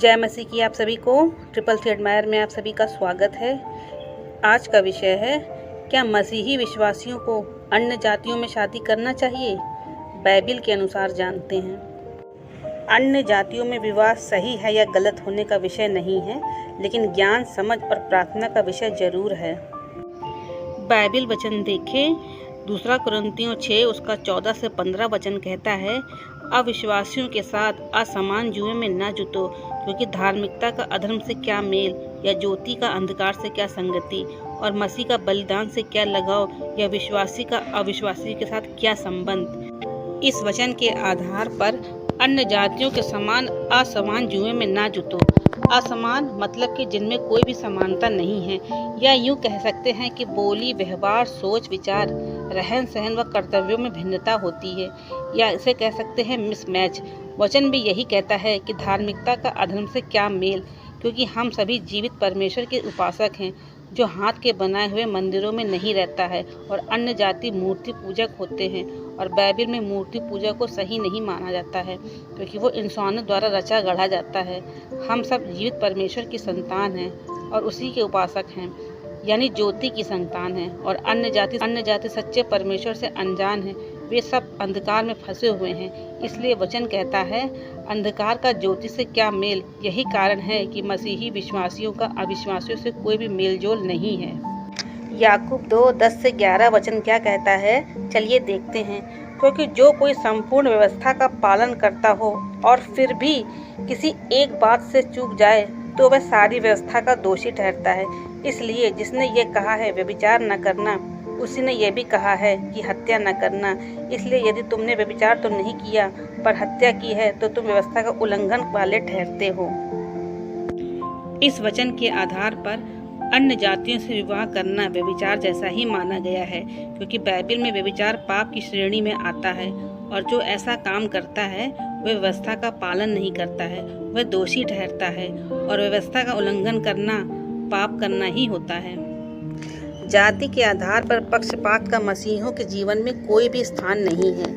जय मसीह की आप सभी को ट्रिपल सी एडमायर में आप सभी का स्वागत है। आज का विषय है, क्या मसीही विश्वासियों को अन्य जातियों में शादी करना चाहिए? बाइबिल के अनुसार जानते हैं। अन्य जातियों में विवाह सही है या गलत होने का विषय नहीं है, लेकिन ज्ञान, समझ और प्रार्थना का विषय जरूर है। बाइबिल वचन देखें, 2 कुरिन्थियों 6 उसका 14 से 15 वचन कहता है, अविश्वासियों के साथ असमान जुए में न जुटो, क्योंकि धार्मिकता का अधर्म से क्या मेल, या ज्योति का अंधकार से क्या संगति, और मसीह का बलिदान से क्या लगाव, या विश्वासी का अविश्वासी के साथ क्या संबंध। इस वचन के आधार पर अन्य जातियों के समान असमान जुए में ना जुटो। असमान मतलब कि जिनमें कोई भी समानता नहीं है, या यूँ कह सकते हैं कि बोली, व्यवहार, सोच, विचार, रहन सहन व कर्तव्यों में भिन्नता होती है, या इसे कह सकते हैं मिसमैच। वचन भी यही कहता है कि धार्मिकता का अधर्म से क्या मेल, क्योंकि हम सभी जीवित परमेश्वर के उपासक हैं, जो हाथ के बनाए हुए मंदिरों में नहीं रहता है, और अन्य जाति मूर्ति पूजक होते हैं। और बाइबिल में मूर्ति पूजा को सही नहीं माना जाता है, क्योंकि वो इंसानों द्वारा रचा गढ़ा जाता है। हम सब जीवित परमेश्वर की संतान हैं और उसी के उपासक हैं, यानी ज्योति की संतान हैं। और अन्य जाति सच्चे परमेश्वर से अनजान हैं, वे सब अंधकार में फंसे हुए हैं। इसलिए वचन कहता है, अंधकार का ज्योति से क्या मेल। यही कारण है कि मसीही विश्वासियों का अविश्वासियों से कोई भी मेलजोल नहीं है। याकूब 2:10 से 11 वचन क्या कहता है, चलिए देखते हैं। क्योंकि जो कोई संपूर्ण व्यवस्था का पालन करता हो और फिर भी किसी एक बात से चूक जाए, तो वह सारी व्यवस्था का दोषी ठहरता है। इसलिए जिसने ये कहा है व्यभिचार न करना, उसी ने यह भी कहा है कि हत्या न करना। इसलिए यदि तुमने व्यभिचार तो नहीं किया पर हत्या की है, तो तुम व्यवस्था का उल्लंघन वाले ठहरते हो। इस वचन के आधार पर अन्य जातियों से विवाह करना व्यभिचार जैसा ही माना गया है, क्योंकि बाइबिल में व्यभिचार पाप की श्रेणी में आता है, और जो ऐसा काम करता है वह व्यवस्था का पालन नहीं करता है, वह दोषी ठहरता है, और व्यवस्था का उल्लंघन करना पाप करना ही होता है। जाति के आधार पर पक्षपात का मसीहों के जीवन में कोई भी स्थान नहीं है।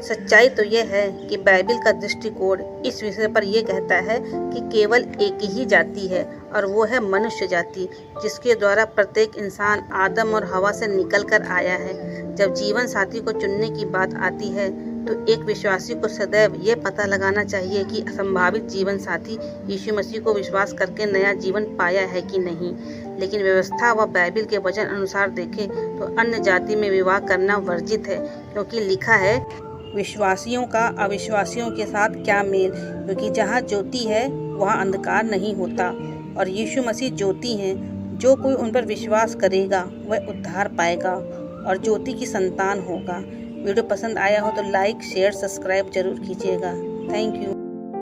सच्चाई तो यह है कि बाइबिल का दृष्टिकोण इस विषय पर यह कहता है कि केवल एक ही जाति है, और वो है मनुष्य जाति, जिसके द्वारा प्रत्येक इंसान आदम और हवा से निकलकर आया है। जब जीवन साथी को चुनने की बात आती है, तो एक विश्वासी को सदैव ये पता लगाना चाहिए कि संभावित जीवन साथी यीशु मसीह को विश्वास करके नया जीवन पाया है कि नहीं। लेकिन व्यवस्था व बाइबिल के वचन अनुसार देखें तो अन्य जाति में विवाह करना वर्जित है, क्योंकि लिखा है, विश्वासियों का अविश्वासियों के साथ क्या मेल, क्योंकि जहाँ ज्योति है वहाँ अंधकार नहीं होता, और यीशु मसीह ज्योति हैं। जो कोई उन पर विश्वास करेगा वह उद्धार पाएगा और ज्योति की संतान होगा। वीडियो पसंद आया हो तो लाइक, शेयर, सब्सक्राइब जरूर कीजिएगा। Thank you.